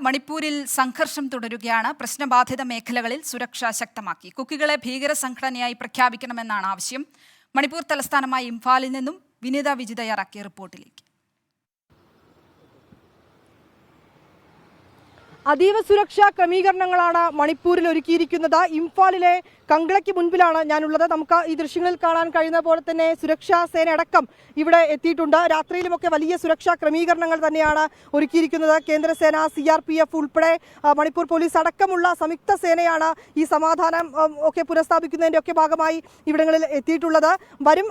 മണിപ്പൂരിൽ സംഘർഷം തുടരുകയാണ്. പ്രശ്നബാധിത മേഖലകളിൽ സുരക്ഷ ശക്തമാക്കി. കുക്കികളെ ഭീകര സംഘടനയായി പ്രഖ്യാപിക്കണമെന്നാണ് ആവശ്യം. മണിപ്പൂർ തലസ്ഥാനമായ ഇംഫാലിൽ നിന്നും വിനീത വിജി തയ്യാറാക്കിയ റിപ്പോർട്ടിലേക്ക്. അതീവ സുരക്ഷാ ക്രമീകരണങ്ങളാണ് മണിപ്പൂരിൽ ഒരുക്കിയിരിക്കുന്നത്. ഇംഫാലിലെ കങ്കളയ്ക്ക് മുൻപിലാണ് ഞാനുള്ളത്. നമുക്ക് ഈ ദൃശ്യങ്ങളിൽ കാണാൻ കഴിയുന്ന പോലെ തന്നെ സുരക്ഷാ സേന അടക്കം ഇവിടെ എത്തിയിട്ടുണ്ട്. രാത്രിയിലുമൊക്കെ വലിയ സുരക്ഷാ ക്രമീകരണങ്ങൾ തന്നെയാണ് ഒരുക്കിയിരിക്കുന്നത്. കേന്ദ്രസേന, CRPF ഉൾപ്പെടെ മണിപ്പൂർ പോലീസ് അടക്കമുള്ള സംയുക്ത സേനയാണ് ഈ സമാധാനം ഒക്കെ പുനഃസ്ഥാപിക്കുന്നതിന്റെ ഒക്കെ ഭാഗമായി ഇവിടങ്ങളിൽ എത്തിയിട്ടുള്ളത്. വരും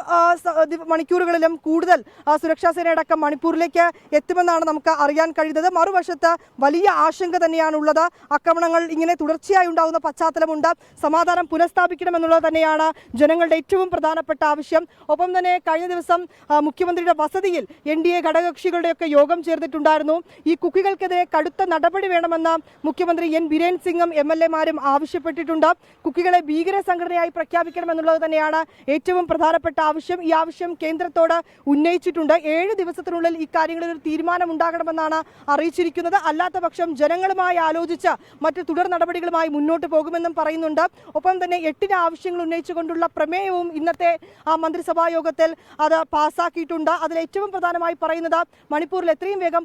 മണിക്കൂറുകളിലും കൂടുതൽ സുരക്ഷാ സേന അടക്കം മണിപ്പൂരിലേക്ക് എത്തുമെന്നാണ് നമുക്ക് അറിയാൻ കഴിയുന്നത്. മറുവശത്ത് വലിയ ആശങ്ക തന്നെയാണുള്ളത്. ആക്രമണങ്ങൾ ഇങ്ങനെ തുടർച്ചയായി ഉണ്ടാകുന്ന പശ്ചാത്തലമുണ്ട്. സമാധാനം പുനഃസ്ഥാപിക്കണമെന്നുള്ളത് തന്നെയാണ് ജനങ്ങളുടെ ഏറ്റവും പ്രധാനപ്പെട്ട ആവശ്യം. ഒപ്പം തന്നെ കഴിഞ്ഞ ദിവസം മുഖ്യമന്ത്രിയുടെ വസതിയിൽ NDA ഘടകകക്ഷികളുടെയൊക്കെ യോഗം ചേർന്നിട്ടുണ്ടായിരുന്നു. ഈ കുക്കികൾക്കെതിരെ കടുത്ത നടപടി വേണമെന്ന് മുഖ്യമന്ത്രി N ബിരേൻ സിംഗും MLA-മാരും ആവശ്യപ്പെട്ടിട്ടുണ്ട്. കുക്കികളെ ഭീകര സംഘടനയായി പ്രഖ്യാപിക്കണമെന്നുള്ളത് തന്നെയാണ് ഏറ്റവും പ്രധാനപ്പെട്ട ആവശ്യം. ഈ ആവശ്യം കേന്ദ്രത്തോട് ഉന്നയിച്ചിട്ടുണ്ട്. 7 ദിവസത്തിനുള്ളിൽ ഇക്കാര്യങ്ങളിൽ ഒരു തീരുമാനം ഉണ്ടാകണമെന്നാണ് അറിയിച്ചിരിക്കുന്നത്. അല്ലാത്ത പക്ഷം ജനങ്ങളുമായി ആലോചിച്ച് മറ്റ് തുടർ നടപടികളുമായി മുന്നോട്ട് പോകുമെന്നും പറയുന്നുണ്ട്. ഒപ്പം തന്നെ 8 ആവശ്യങ്ങൾ ഉന്നയിച്ചുകൊണ്ടുള്ള പ്രമേയവും ഇന്നത്തെ മന്ത്രിസഭാ യോഗത്തിൽ അത് പാസ്സാക്കിയിട്ടുണ്ട്. അതിൽ ഏറ്റവും പ്രധാനമായി പറയുന്നത് മണിപ്പൂരിൽ എത്രയും വേഗം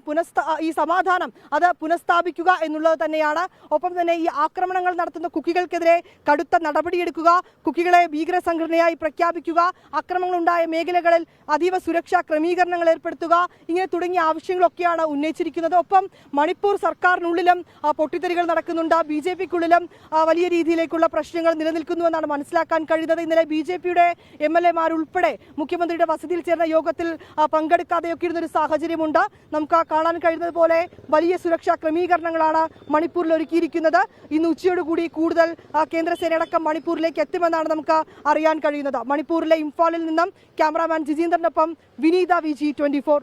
ഈ സമാധാനം അത് പുനഃസ്ഥാപിക്കുക എന്നുള്ളത് തന്നെയാണ്. ഒപ്പം തന്നെ ഈ ആക്രമണങ്ങൾ നടത്തുന്ന കുക്കികൾക്കെതിരെ കടുത്ത നടപടിയെടുക്കുക, കുക്കികളെ ഭീകര സംഘടനയായി പ്രഖ്യാപിക്കുക, ആക്രമണങ്ങൾ ഉണ്ടായ മേഖലകളിൽ അതീവ സുരക്ഷാ ക്രമീകരണങ്ങൾ ഏർപ്പെടുത്തുക, ഇങ്ങനെ തുടങ്ങിയ ആവശ്യങ്ങളൊക്കെയാണ് ഉന്നയിച്ചിരിക്കുന്നത്. ഒപ്പം മണിപ്പൂർ സർക്കാരിനുള്ളിലും പൊട്ടിത്തെറികൾ നടക്കുന്നുണ്ട്. BJP-ക്കുള്ളിലും വലിയ രീതിയിലേക്കുള്ള പ്രശ്നങ്ങൾ നിലനിൽക്കുന്നുവെന്നാണ് മനസ്സിലാക്കാൻ കഴിയുന്നത്. ഇന്നലെ BJP-യുടെ MLA-മാരുൾപ്പെടെ മുഖ്യമന്ത്രിയുടെ വസതിയിൽ ചേർന്ന യോഗത്തിൽ പങ്കെടുക്കാതെയൊക്കെ ഇരുന്നൊരു സാഹചര്യമുണ്ട്. നമുക്ക് കാണാൻ കഴിയുന്നത് പോലെ വലിയ സുരക്ഷാ ക്രമീകരണങ്ങളാണ് മണിപ്പൂരിൽ ഒരുക്കിയിരിക്കുന്നത്. ഇന്ന് ഉച്ചയോടുകൂടി കൂടുതൽ കേന്ദ്രസേനയടക്കം മണിപ്പൂരിലേക്ക് എത്തുമെന്നാണ് നമുക്ക് അറിയാൻ കഴിയുന്നത്. മണിപ്പൂരിലെ ഇംഫാലിൽ നിന്നും ക്യാമറാമാൻ ജിജീന്ദ്രനൊപ്പം വിനീത വിജി 24.